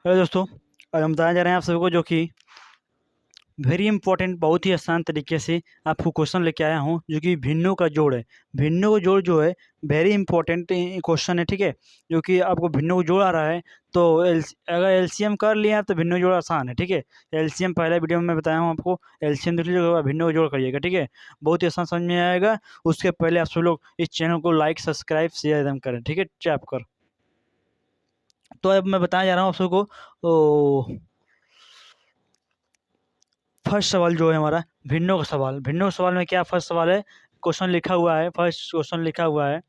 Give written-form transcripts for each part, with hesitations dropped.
Hello दोस्तों, आज हम बताने जा रहे हैं आप सभी को जो कि वेरी इंपॉर्टेंट, बहुत ही आसान तरीके से आपको क्वेश्चन लेके आया हूँ जो कि भिन्नों का जोड़ है। भिन्नों का जोड़ जो है वेरी इंपॉर्टेंट क्वेश्चन है, ठीक है। जो कि आपको भिन्नों का जोड़ आ रहा है तो अगर एलसीएम कर लिया तो भिन्नों का जोड़ आसान है, ठीक है। एलसीएम पहले वीडियो में मैं बताया हूँ आपको, एलसीएम देख लीजिएगा, भिन्नों का जोड़ करिएगा, ठीक है। बहुत ही आसान समझ में आएगा। उसके पहले आप सब लोग इस चैनल को लाइक, सब्सक्राइब, शेयर एकदम करें, ठीक है, टैप कर। तो अब मैं बताने जा रहा हूँ आप सबको। तो फर्स्ट सवाल जो है हमारा भिन्नों का सवाल। भिन्नों के सवाल में क्या फर्स्ट सवाल है, क्वेश्चन लिखा हुआ है, फर्स्ट क्वेश्चन लिखा हुआ है,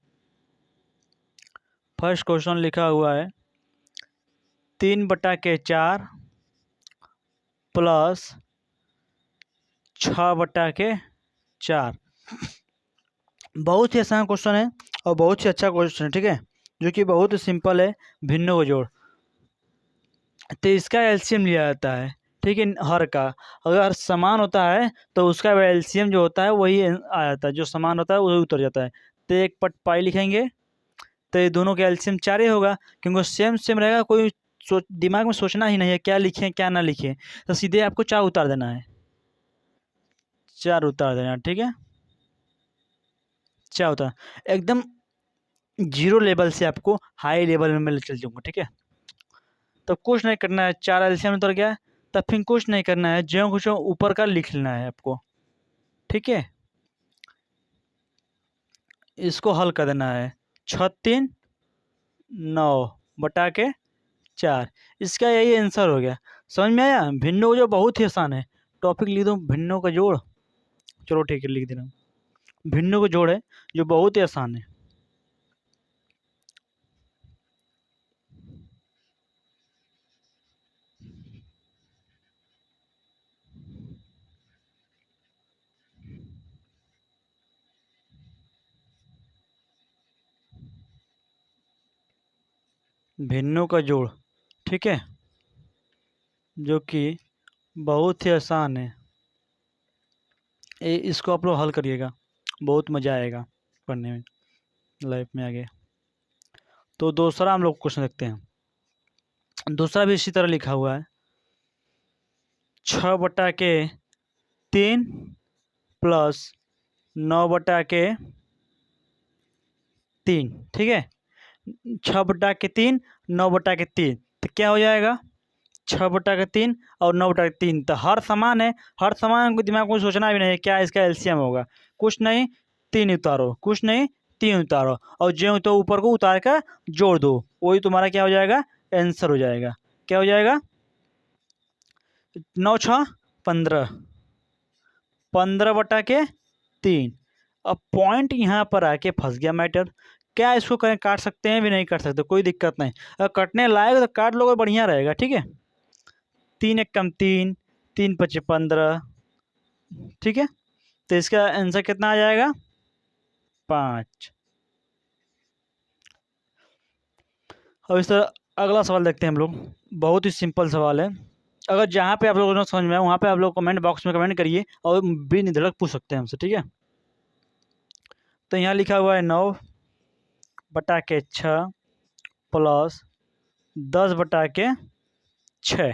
फर्स्ट क्वेश्चन लिखा हुआ है 3/4 प्लस 6/4। बहुत ही आसान क्वेश्चन है और बहुत ही अच्छा क्वेश्चन है, ठीक है, जो कि बहुत ही सिंपल है। भिन्नों का जोड़, तो इसका एलसीएम लिया जाता है, ठीक है। हर का अगर समान होता है तो उसका एलसीएम जो होता है वही आ जाता है, जो समान होता है वही उतर जाता है। तो 1/पाई लिखेंगे तो ये दोनों का एलसीएम 4 ही होगा, क्योंकि सेम सेम रहेगा। कोई दिमाग में सोचना ही नहीं है क्या लिखें क्या ना लिखें, तो सीधे आपको 4 उतार देना है, 4 उतार देना, ठीक है। 4 उतार एकदम जीरो लेवल से आपको हाई लेवल में ले चल जाऊँगा, ठीक है। तो कुछ नहीं करना है, 4 एलसीएम उतर गया, तब फिर कुछ नहीं करना है, जो कुछ ऊपर का लिख लेना है आपको, ठीक है। इसको हल कर देना है, 6×3 9/4। इसका यही आंसर हो गया। समझ में आया। भिन्नों का जोड़ बहुत ही आसान है। टॉपिक लिख दूँ भिन्नों का जोड़, चलो ठीक है लिख दे रहा हूँ। भिन्नों का जोड़ है जो बहुत ही आसान है। भिन्नों का जोड़, ठीक है, जो कि बहुत ही आसान है। इसको आप लोग हल करिएगा, बहुत मज़ा आएगा पढ़ने में, लाइफ में आगे। तो दूसरा हम लोग क्वेश्चन देखते हैं। दूसरा भी इसी तरह लिखा हुआ है, 6/3 प्लस 9/3, ठीक है। 6/3 9/3, तो क्या हो जाएगा 6/3 और 9/3। तो हर समान है, हर समान को दिमाग में सोचना भी नहीं है क्या इसका एलसीएम होगा। कुछ नहीं, 3 उतारो, कुछ नहीं 3 उतारो, और जो तो ऊपर को उतार कर जोड़ दो, वही तुम्हारा क्या हो जाएगा, आंसर हो जाएगा। क्या हो जाएगा, 9×6 = 15, 15/3। अब पॉइंट यहाँ पर आके फंस गया मैटर। क्या इसको करें, काट सकते हैं भी नहीं काट सकते, कोई दिक्कत नहीं। अगर कटने लायक तो काट लो, बढ़िया रहेगा, ठीक है। 3 × 3 3×5 = 15, ठीक है। तो इसका आंसर कितना आ जाएगा, 5। अब इस तरह अगला सवाल देखते हैं हम लोग। बहुत ही सिंपल सवाल है। अगर जहाँ पे आप लोगों को समझ में आए वहाँ पे आप लोग कमेंट बॉक्स में कमेंट करिए और भी निधड़क पूछ सकते हैं हमसे, ठीक है। तो यहाँ लिखा हुआ है 9/6 प्लस 10/6।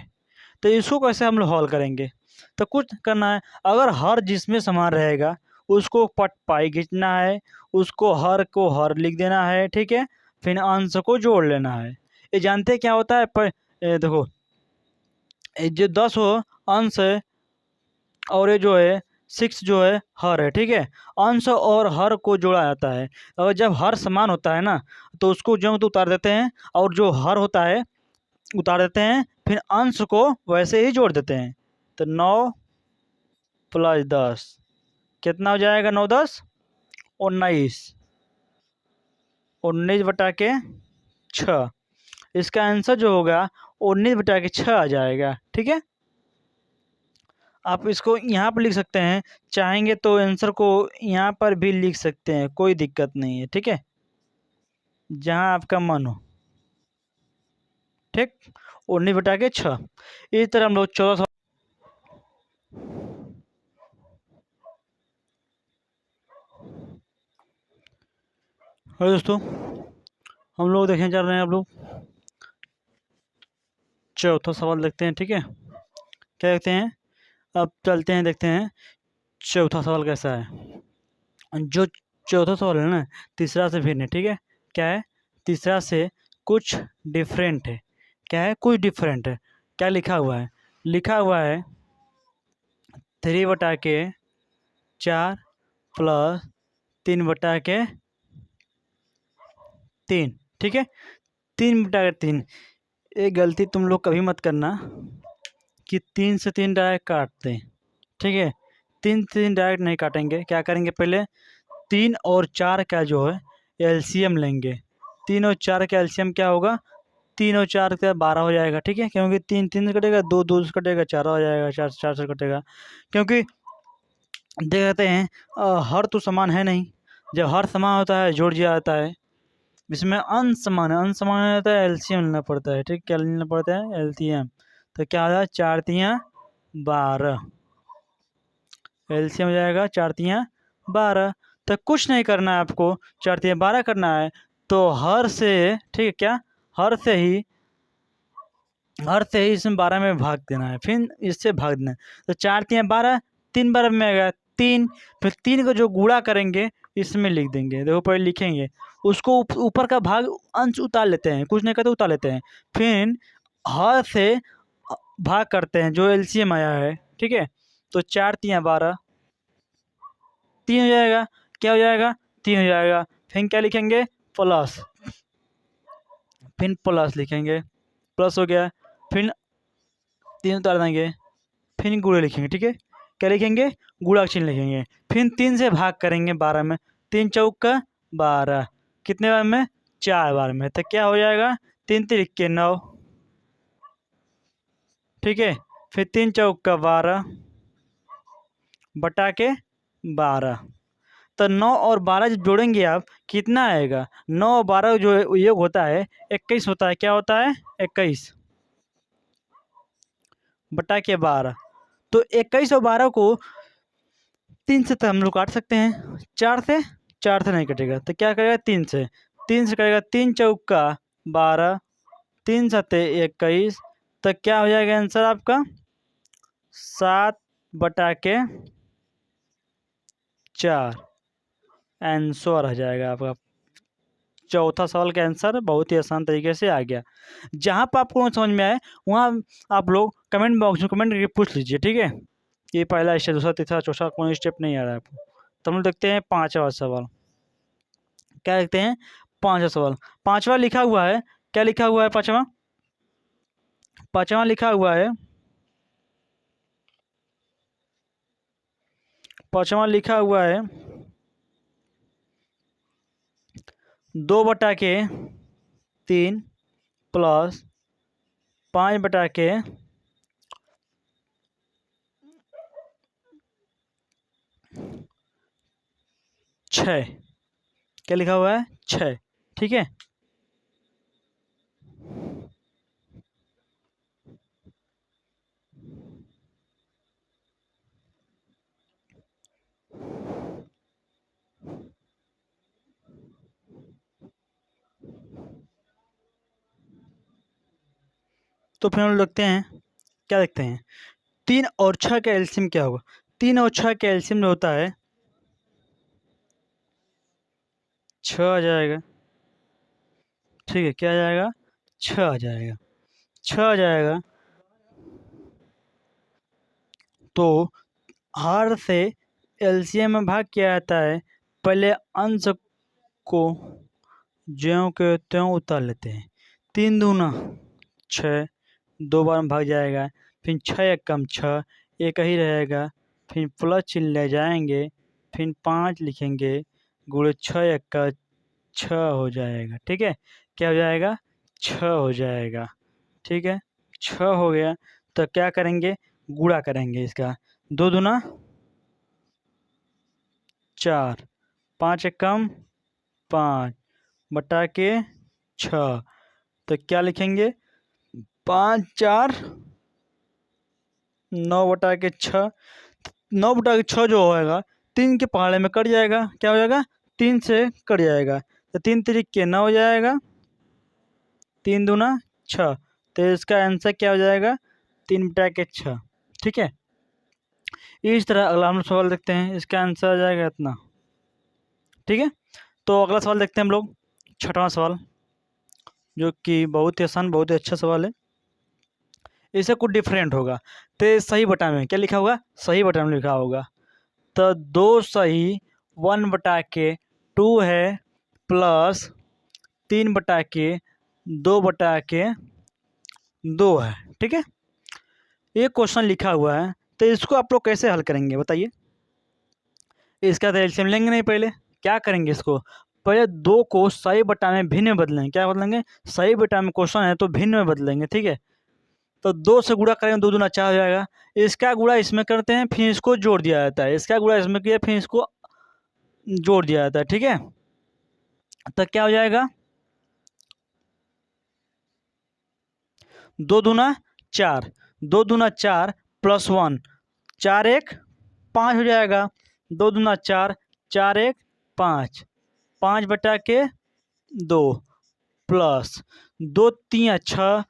तो इसको कैसे हम लोग हल करेंगे, तो कुछ करना है। अगर हर जिसमें समान रहेगा उसको पट पाई खींचना है, उसको हर को हर लिख देना है, ठीक है। फिर अंश को जोड़ लेना है। ये जानते हैं क्या होता है, पर देखो, ये जो 10 हो अंश है और ये जो है 6 जो है हर है, ठीक है। अंश और हर को जोड़ा जाता है। और जब हर समान होता है ना तो उसको जो तो उतार देते हैं, और जो हर होता है उतार देते हैं, फिर अंश को वैसे ही जोड़ देते हैं। तो 9 + 10 कितना हो जाएगा, 9 × 10 = 19, 19/6। इसका आंसर जो होगा 19/6 आ जाएगा, ठीक है। आप इसको यहाँ पर लिख सकते हैं, चाहेंगे तो आंसर को यहाँ पर भी लिख सकते हैं, कोई दिक्कत नहीं है, ठीक है, जहाँ आपका मन हो, ठीक। 19/6। इस तरह हम लोग 14। हेलो दोस्तों, हम लोग देखने जा रहे हैं आप लोग चौथा सवाल देखते हैं, ठीक है। क्या देखते हैं, अब चलते हैं देखते हैं चौथा सवाल कैसा है। जो चौथा सवाल है ना, तीसरा से भिन्न है, ठीक है। क्या है, तीसरा से कुछ डिफरेंट है। क्या है, कुछ डिफरेंट है। क्या लिखा हुआ है, लिखा हुआ है 3/4 प्लस 3/3, ठीक है। 3/3, ये गलती तुम लोग कभी मत करना कि 3 से 3 डायरेक्ट काटते हैं, ठीक है। 3 से 3 डायरेक्ट नहीं काटेंगे। क्या करेंगे, पहले 3 और 4 का जो है एलसीएम लेंगे। 3 और 4 का एलसीएम क्या होगा, 3 और 4 का 12 हो जाएगा, ठीक है। क्योंकि 3 3 से कटेगा, 2 2 से कटेगा, 4 हो जाएगा, 4 4 से कटेगा। क्योंकि देखते हैं हर तो समान है नहीं। जब हर समान होता है जोड़ दिया जाता है। इसमें अनसमान है, अनसमान होता है एलसीएम लेना पड़ता है, ठीक। क्या लेना पड़ता है, एलसीएम। तो क्या हो जाएगा, 4 3 12, एलसीएम हो जाएगा 4 3 12। तो कुछ नहीं करना है आपको, 4 3 12 करना है। तो हर से, ठीक है, क्या हर से ही इसमें 12 में भाग देना है, फिर इससे भाग देना है। तो 4 3 12, 3 बार में आएगा 3, फिर 3 को जो गुणा करेंगे इसमें लिख देंगे। देखो पहले लिखेंगे उसको, ऊपर का भाग अंश उतार लेते हैं, कुछ नहीं करते उतार लेते हैं। फिर हर से भाग करते हैं जो एलसीएम आया है, ठीक है। तो 4 3 12, 3 हो जाएगा। क्या हो जाएगा, 3 हो जाएगा। फिर क्या लिखेंगे, प्लस, फिर प्लस लिखेंगे, प्लस हो गया। फिर 3 उतार देंगे, फिर गुणे लिखेंगे, ठीक है। क्या लिखेंगे, गुणा का चिन्ह लिखेंगे। फिर 3 से भाग करेंगे 12 में, 3 चौका 12, कितने बार में, 4 बार में। तो क्या हो जाएगा, 3 3 के 9, ठीक है। फिर 3 चौका 12 बटा के 12। तो 9 और 12 जब जोड़ेंगे आप, कितना आएगा, 9 और 12 जो योग होता है 21 होता है। क्या होता है, 21 बटा के 12। तो 21 और 12 को 3 से तो हम लोग काट सकते हैं, 4 से, 4 से नहीं कटेगा। तो क्या करेगा, 3 से, 3 से करेगा, 3 चौका 12, 3 सते 21। तो क्या हो जाएगा आंसर आपका, 7 बटा के 4 आंसर आ जाएगा आपका। चौथा सवाल का आंसर बहुत ही आसान तरीके से आ गया। जहाँ पर आपको समझ में आए वहाँ आप लोग कमेंट बॉक्स में कमेंट करके पूछ लीजिए, ठीक है। ये पहला स्टेप, दूसरा तीसरा चौथा कोई स्टेप नहीं आ रहा है आपको। तो हम लोग देखते हैं पांचवा सवाल। क्या देखते हैं, पांचवा सवाल। पांचवा लिखा हुआ है, क्या लिखा हुआ है, पांचवा, पांचवा लिखा हुआ है, पांचवा लिखा हुआ है 2/3 प्लस 5/6। क्या लिखा हुआ है, 6, ठीक है। तो फिर हम लोग देखते हैं, क्या देखते हैं, 3 और 6 का एलसीएम क्या होगा। 3 और 6 का एलसीएम जो होता है 6 आ जाएगा, ठीक है। क्या आ जाएगा, 6 आ जाएगा, 6 आ जाएगा। तो हर से एलसीएम में भाग किया जाता है, पहले अंश को ज्यों के त्यों उतार लेते हैं। 3 दूना 6, 2 बार में भाग जाएगा। फिर 6 एक कम 6, एक ही रहेगा। फिर प्लस चिन्ह ले जाएंगे, फिर 5 लिखेंगे, गुणे 6 एक का 6 हो जाएगा, ठीक है। क्या हो जाएगा, 6 हो जाएगा, ठीक है। 6 हो गया। तो क्या करेंगे, गुणा करेंगे इसका, 2 दूना 4, 5 एक कम 5 बटा के 6। तो क्या लिखेंगे, 5 4 9 बटा के 6। 9 बटा के 6 जो होएगा 3 के पहाड़े में कट जाएगा। क्या हो जाएगा, 3 से कट जाएगा। तो 3 3 के 9 हो जाएगा, 3 दूना 6। तो इसका आंसर क्या हो जाएगा 3/6। ठीक है, इस तरह अगला हम सवाल देखते हैं, इसका आंसर आ जाएगा इतना। ठीक है, तो अगला सवाल देखते हैं हम लोग, छठवां सवाल, जो कि बहुत ही आसान, बहुत ही अच्छा सवाल है। इससे कुछ डिफरेंट होगा, तो सही बटा में क्या लिखा होगा, सही बटा में लिखा होगा। तो 2 सही 1/2 है, प्लस 3/2 है। ठीक है, ये क्वेश्चन लिखा हुआ है, तो इसको आप लोग कैसे हल करेंगे बताइए। इसका तो एलसीएम लेंगे नहीं, पहले क्या करेंगे, इसको पहले 2 को सही बटा में भिन्न में बदलेंगे। क्या बदलेंगे, सही बटा में क्वेश्चन है तो भिन्न में बदलेंगे। ठीक है, तो 2 से गुणा करेंगे, 2 दूना 4 हो जाएगा। इसका गुणा इसमें करते हैं, फिर इसको जोड़ दिया जाता है, इसका गुणा इसमें किया, फिर इसको जोड़ दिया जाता है। ठीक है, तो क्या हो जाएगा, 2 दूना 4, 2 दूना 4 प्लस 1, 4 1 5 हो जाएगा। 2 दूना 4, 4 1 5, 5/2 प्लस 2 3 6,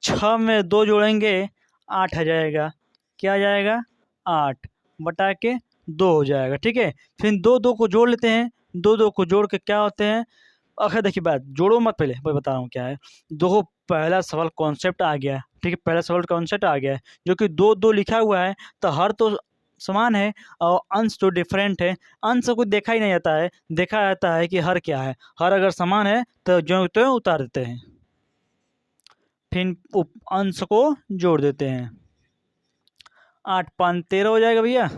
6 में 2 जोड़ेंगे 8 आ जाएगा। क्या आ जाएगा, 8/2 हो जाएगा। ठीक है, फिर 2 2 को जोड़ लेते हैं, 2 2 को जोड़ के क्या होते हैं, आखिर देखिए बात जोड़ो मत, पहले मैं बता रहा हूँ क्या है। देखो पहला सवाल कॉन्सेप्ट आ गया। ठीक है, पहला सवाल कॉन्सेप्ट आ गया है, जो कि 2 2 लिखा हुआ है, तो हर तो समान है और अंश तो डिफरेंट है। अंश को देखा ही नहीं जाता है, देखा जाता है कि हर क्या है। हर अगर समान है तो जो तो उतार देते हैं, फिर अंश को जोड़ देते हैं। 8 5 13 हो जाएगा भैया,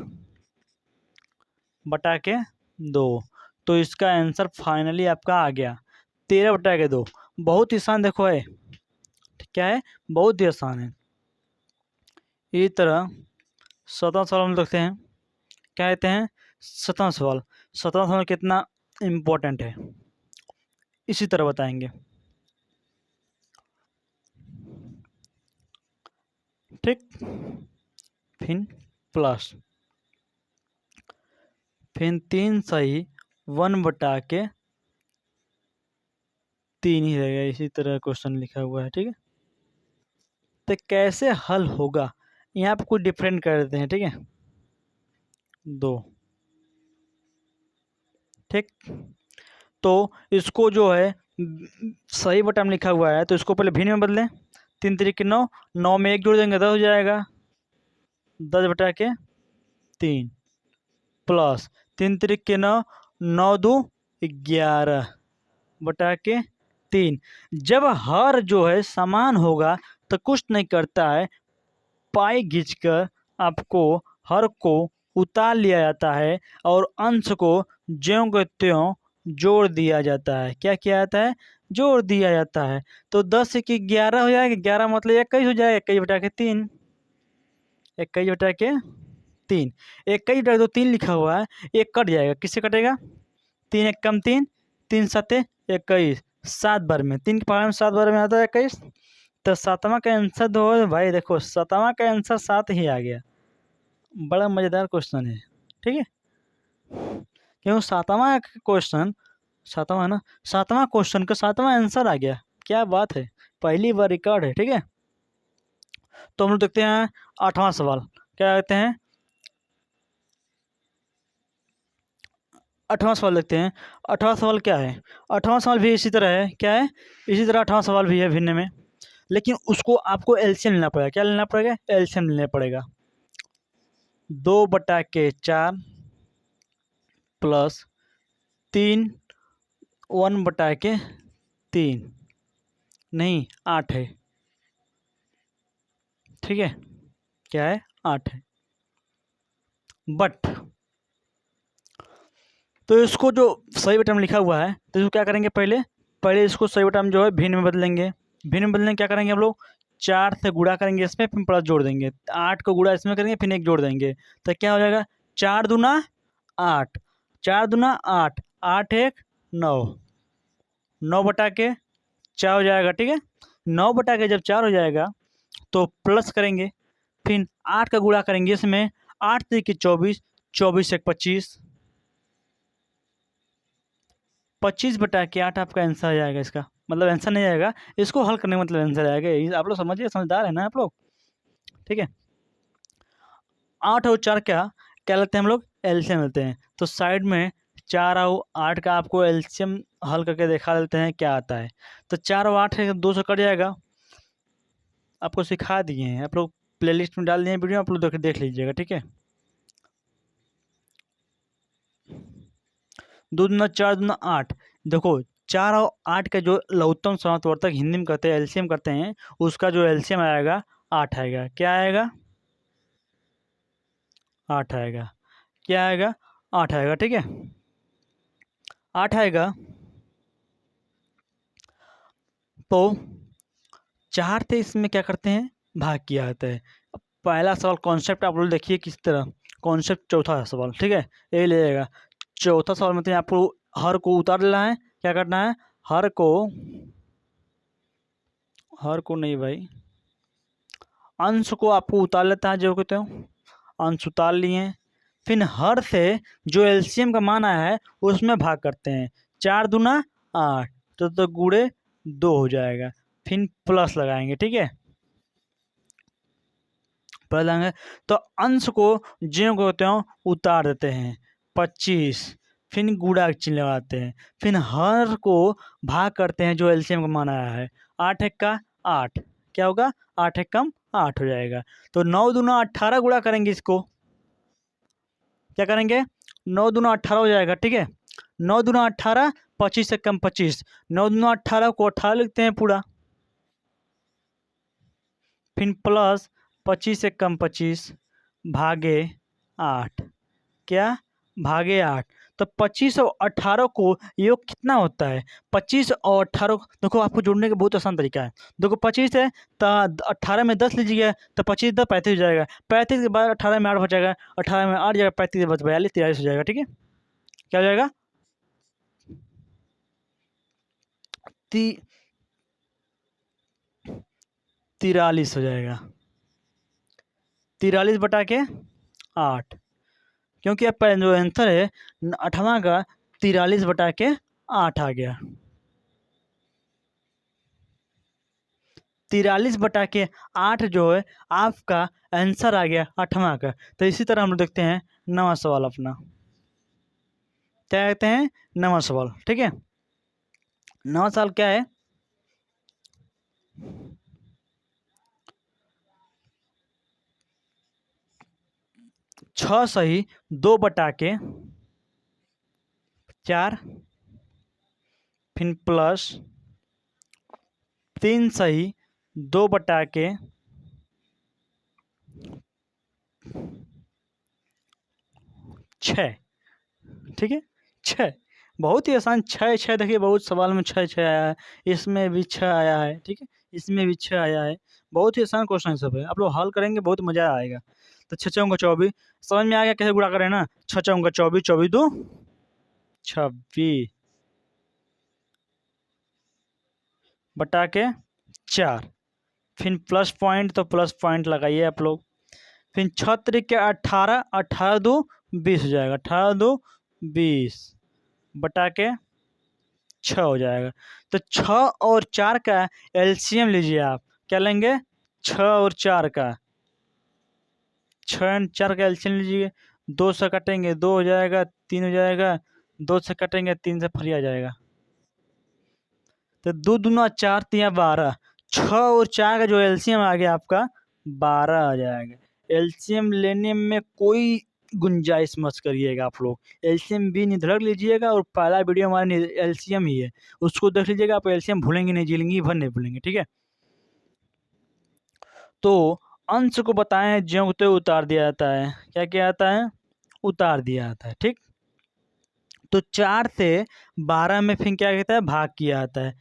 बटा के 2। तो इसका आंसर फाइनली आपका आ गया 13/2। बहुत ही आसान देखो है, क्या है, बहुत ही आसान है। इसी तरह 17वां सवाल हम देखते हैं, क्या कहते हैं 17वां सवाल। 17वां सवाल कितना इम्पोर्टेंट है, इसी तरह बताएंगे। ठीक, फिर प्लस, फिर 3 सही 1/3 ही रहेगा। इसी तरह क्वेश्चन लिखा हुआ है। ठीक है, तो कैसे हल होगा, यहाँ पे कुछ डिफरेंट कर देते हैं। ठीक है, 2। ठीक, तो इसको जो है सही बटा में लिखा हुआ है, तो इसको पहले भिन्न में बदलें। 3 3 9, 9 में 1 जोड़ देंगे 10 हो जाएगा, 10/3 प्लस 3 3 9, 9 2 11/3। जब हर जो है समान होगा तो कुछ नहीं करता है, पाई खींचकर आपको हर को उतार लिया जाता है और अंश को ज्यों के त्यों जोड़ दिया जाता है। क्या किया जाता है, जोड़ दिया जाता है। तो 10 की 11 हो जाएगा, 11 मतलब 21 हो जाएगा, 21/3, 21/3, 21/2 3 लिखा हुआ है, एक कट जाएगा, किससे कटेगा, 3 1 कम 3, 3 7 21, 7 बार में 3 के पावर में 7 बार में आता है 21। तो 7वां का आंसर दो भाई, देखो 7वां का आंसर 7 ही आ गया। बड़ा मज़ेदार क्वेश्चन है। ठीक है, क्यों 7वां क्वेश्चन, 7वां है ना, 7वां क्वेश्चन का 7वां आंसर आ गया, क्या बात है, पहली बार रिकॉर्ड है। ठीक है, तो हम लोग देखते हैं 8वां सवाल, क्या कहते हैं 8वां सवाल देखते हैं। 8वां सवाल क्या है, 8वां सवाल भी इसी तरह है, क्या है, इसी तरह 8वां सवाल भी है भिन्न में, लेकिन उसको आपको एलसीएम लेना पड़ेगा। क्या लेना पड़ेगा, एलसीएम लेना पड़ेगा। 2/4 प्लस 3 1/3 नहीं 8 है। ठीक है, क्या है, 8 है। बट तो इसको जो सही बटा में लिखा हुआ है, तो इसको क्या करेंगे, पहले पहले इसको सही बटा में जो है भिन्न में बदलेंगे। भिन्न में बदलने क्या करेंगे हम लोग, 4 से गुणा करेंगे इसमें, फिर प्लस जोड़ देंगे, 8 को गुणा इसमें करेंगे, फिर 1 जोड़ देंगे, तो क्या हो जाएगा 4 दूना 8, 4 दूना 8, 8 1 9, 9/4 हो जाएगा। ठीक है, 9/4 जब 4 हो जाएगा तो प्लस करेंगे, फिर 8 का गुणा करेंगे इसमें, 8 3 24, 24 1 25, 25/8 आपका आंसर आ जाएगा इसका। मतलब आंसर नहीं आएगा, इसको हल करने का मतलब आंसर आएगा। आप लोग समझिए, समझदार है ना आप लोग, ठीक है। 8 और 4 क्या क्या लेते हैं हम लोग, एलसीएम लेते हैं। तो साइड में 4 और 8 का आपको एलसीएम हल करके दिखा देते हैं क्या आता है। तो 4 और 8 है, 2 से कट जाएगा। आपको सिखा दिए हैं, आप लोग प्लेलिस्ट में डाल दिए हैं वीडियो, आप लोग देख लीजिएगा, ठीक है। 2 दूना 4 दूना 8। देखो 4 और 8 का जो लघुत्तम समावर्तक हिंदी में कहते हैं, एलसीएम करते हैं, उसका जो एलसीएम आएगा 8 आएगा। क्या आएगा, 8 आएगा। क्या आएगा, 8 आएगा, ठीक है, 8 आएगा। तो 4 से इसमें क्या करते हैं, भाग किया जाता है। अब पहला सवाल कॉन्सेप्ट आप लोग देखिए किस तरह, कॉन्सेप्ट चौथा सवाल, ठीक है, ये ले जाएगा। चौथा सवाल मतलब आपको हर को उतार लेना है। क्या करना है, हर को नहीं भाई, अंश को आपको उतार लेता है, जो कहते हो अंश उतार लिए। फिर हर से जो एलसीएम का मान आया है उसमें भाग करते हैं। 4 दूना 8, तो गुणे 2 हो जाएगा। फिर प्लस लगाएंगे, ठीक है, प्लस लगाएंगे। तो अंश को जो कहते हैं उतार देते हैं 25, फिर गुणा का चिन्ह लगाते हैं। फिर हर को भाग करते हैं जो एलसीएम का मान आया है। 8 एक का 8, क्या होगा, 8 एक कम 8 हो जाएगा। तो 9 दूना 18 गुणा करेंगे इसको, क्या करेंगे, 9 दूना 18 हो जाएगा, ठीक है। 9 दूना 18, 25 से कम 25, 9 दूना 18 को 18 लिखते हैं पूरा। फिर प्लस 25 से कम 25 भागे 8, क्या, भागे 8। तो 25 और 18 को योग कितना होता है, 25 और 18, देखो आपको जोड़ने का बहुत आसान तरीका है। देखो 25 है तो 18 में 10 लीजिएगा, तो 25 10 35 हो जाएगा। 35 के बाद 18 में 8 हो जाएगा, 18 में 8 जाएगा, 35 के बाद 42 43 हो जाएगा, ठीक है। क्या हो जाएगा, 43 हो जाएगा। 43 बटा के 8, क्योंकि आपका जो आंसर है 8वां का 43 बटा के 8 आ गया। 43 बटा के 8 जो है आपका आंसर आ गया 8वां का। तो इसी तरह हम लोग देखते हैं 9वां सवाल अपना, क्या कहते हैं 9वां सवाल, ठीक है। 9वां सवाल क्या है, 6 सही 2 बटा के 4, फिर प्लस 3 सही 2 बटा के 6, ठीक है। 6 बहुत ही आसान, 6 देखिए, बहुत सवाल में 6 आया है, इसमें भी 6 आया है, ठीक है, इसमें भी 6 आया है। बहुत ही आसान क्वेश्चन सब है, आप लोग हल करेंगे बहुत मज़ा आएगा। तो 6 चौका 24, समझ में आ गया कैसे गुणा करें ना। 6 चौका 24, 24 2 26 बटा के 4, फिर प्लस पॉइंट, तो प्लस पॉइंट लगाइए आप लोग। फिर 6 त्रिक 18, 18 2 20 हो जाएगा, 18 2 20 बटा के 6 हो जाएगा। तो 6 और 4 का एलसीएम लीजिए आप, क्या लेंगे, 6 और 4 का, 6 और 4 का एलसीएम लीजिए। 2 से कटेंगे 2 हो जाएगा, 3 हो जाएगा, 2 से कटेंगे 3 से फरिया जाएगा। तो 2 दूना 4 3 12, 6 और 4 का जो एलसीएम आ गया आपका 12 आ जाएगा। एलसीएम लेने में कोई गुंजाइश मत करिएगा आप लोग, एलसीएम भी निधड़क लीजिएगा। और पहला वीडियो हमारा एलसीएम ही है, उसको देख लीजिएगा, आप एलसीएम भूलेंगे नहीं, जिंदगी भर नहीं भूलेंगे, ठीक है। तो अंश को बताएं ज्यों त्यों उतार दिया जाता है, क्या किया जाता है, उतार दिया जाता है, ठीक। तो 4 से 12 में फिर क्या कहता है, भाग किया जाता है।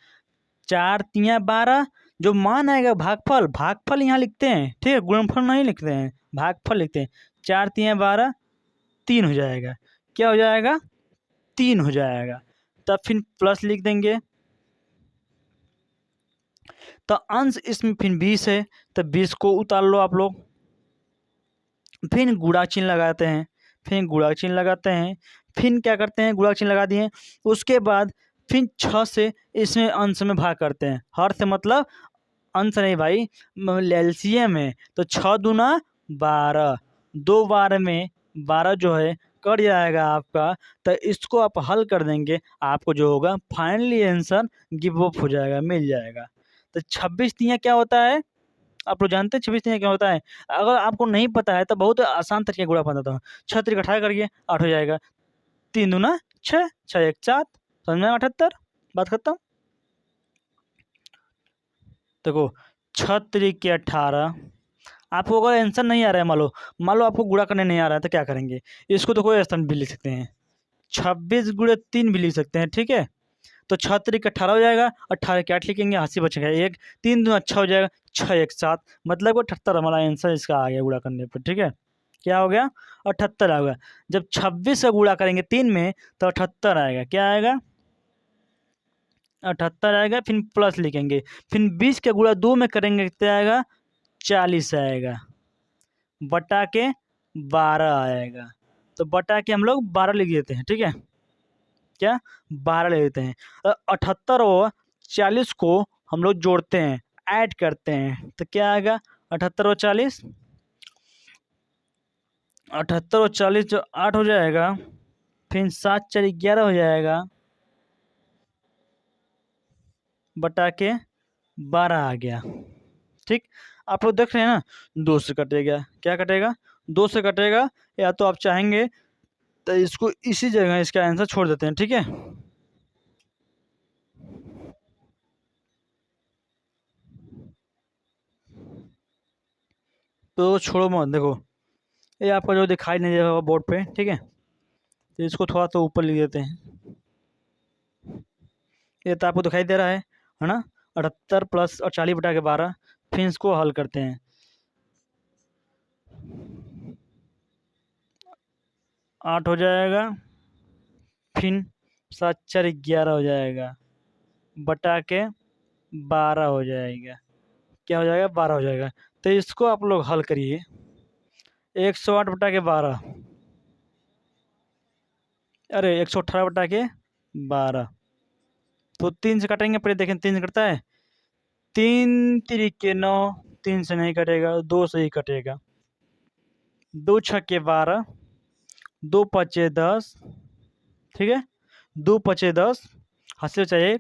4 3 12, जो मान आएगा भागफल, भागफल यहाँ लिखते हैं, ठीक है, गुणनफल नहीं लिखते हैं, भागफल लिखते हैं। 4 3 12 3 हो जाएगा, क्या हो जाएगा, 3 हो जाएगा। तब फिर प्लस लिख देंगे। तो अंश इसमें फिर 20 है, तो 20 को उतार लो आप लोग। फिर गुणा चिन्ह लगाते हैं, फिर गुणा चिन्ह लगाते हैं, फिर क्या करते हैं, गुणा चिन्ह लगा दिए, उसके बाद फिर 6 से इसमें अंश में भाग करते हैं। हर से मतलब अंश नहीं भाई, एलसीएम है, तो 6 दूना 12, 2 बार में 12 जो है कट जाएगा आपका। तो इसको आप हल कर देंगे, आपको जो होगा फाइनली आंसर गिव अप हो जाएगा, मिल जाएगा। तो 26 तियाँ क्या होता है, आप लोग जानते हैं 26 तियाँ क्या होता है? अगर आपको नहीं पता है तो बहुत आसान तरीके गुणा बताता हूँ। 6 त्रिक 18 करिए, 8 हो जाएगा। 3 दूना 6, 6 एक 4, समझ में आया? 78, बात खत्म। देखो 6 त्रिक 18, आपको अगर आंसर नहीं आ रहा है, मान लो आपको गुणा करने नहीं आ रहा है, तो क्या करेंगे? इसको तो कोई स्थान भी लिख सकते हैं, 26 गुणे 3 भी लिख सकते हैं, ठीक है। तो 6 त्रिक 18 हो जाएगा, 18 के 8 लिखेंगे, हाथ से बचेगा 1, 3 दूना 6 हो जाएगा, 6 एक 7, मतलब 78 हमारा आंसर इसका आ गया गुणा करने पर, ठीक है। क्या हो गया? 78 आ गया। जब 26 का गुणा करेंगे 3 में तो 78 आएगा। क्या आएगा? 78 आएगा। फिर प्लस लिखेंगे, फिर 20 का गुणा 2 में करेंगे, कितना आएगा? 40 आएगा, बटा के 12 आएगा। तो बटा के हम लोग 12 लिख देते हैं, ठीक है। क्या 12 ले लेते हैं। 78 और 40 को हम लोग जोड़ते हैं, ऐड करते हैं, तो क्या आएगा? 78 और 40, 78 और 40 जो 8 हो जाएगा, फिर 7 4 11 हो जाएगा, बटा के 12 आ गया, ठीक। आप लोग देख रहे हैं ना, 2 से कटेगा। क्या कटेगा? 2 से कटेगा। या तो आप चाहेंगे तो इसको इसी जगह इसका आंसर छोड़ देते हैं, ठीक है। तो छोड़ो मत, देखो ये आपका जो दिखाई नहीं दे रहा होगा बोर्ड पे, ठीक है, तो इसको थोड़ा तो ऊपर लिख देते हैं। ये तो आपको दिखाई दे रहा है ना। 78 प्लस और 40 बटा के 12, फिर इसको हल करते हैं। 8 हो जाएगा, फिर 7 4 11 हो जाएगा, बटा के 12 हो जाएगा। क्या हो जाएगा? 12 हो जाएगा। तो इसको आप लोग हल करिए। 108 बटा के 12, अरे 118 बटा के 12, तो 3 से काटेंगे, पहले देखें 3 से कटता है। 3 तिरिके 9, 3 से नहीं कटेगा, 2 से ही कटेगा। 2 छक्के 12, 2 पचे 10, ठीक है। 2 पचे 10, हाथ से चाहिए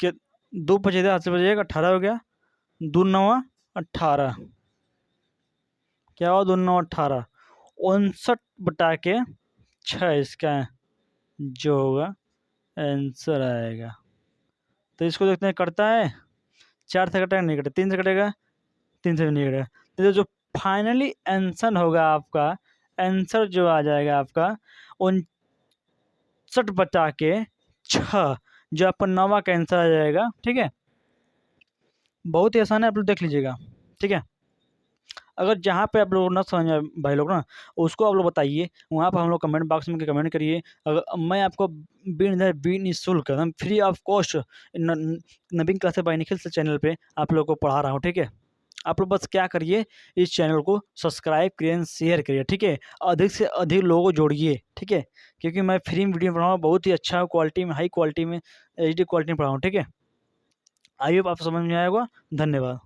कि 2 पचे 10, हाथ से बचेगा 18 हो गया। 2 9 18, क्या हुआ? 2 9 18, 59 बटा के 6 इसका जो होगा आंसर आएगा। तो इसको देखते हैं करता है। 4 से कटेगा, नहीं कटेगा। 3 से कटेगा, 3 से भी नहीं कटेगा। तो जो फाइनली आंसर होगा आपका, आंसर जो आ जाएगा आपका 59 बटा के 6, जो आपका 9वां का आंसर आ जाएगा, ठीक है। बहुत ही आसान है, आप लोग देख लीजिएगा, ठीक है। अगर जहाँ पे आप लोग ना समझ में भाई लोग ना, उसको आप लोग बताइए, वहाँ पर हम लोग कमेंट बॉक्स में कमेंट करिए। अगर मैं आपको निःशुल्क एकदम free of cost Naveen classes bye Nikhil से चैनल पे आप लोग को पढ़ा रहा हूँ, ठीक है। आप लोग बस क्या करिए, इस चैनल को सब्सक्राइब करिए, शेयर करिए, ठीक है। अधिक से अधिक लोगों को जोड़िए, ठीक है, क्योंकि मैं फ्री में वीडियो पढ़ाऊँ, बहुत ही अच्छा क्वालिटी में, हाई क्वालिटी में, HD क्वालिटी में पढ़ाऊँ, ठीक है। आई होप आप समझ में आएगा। धन्यवाद।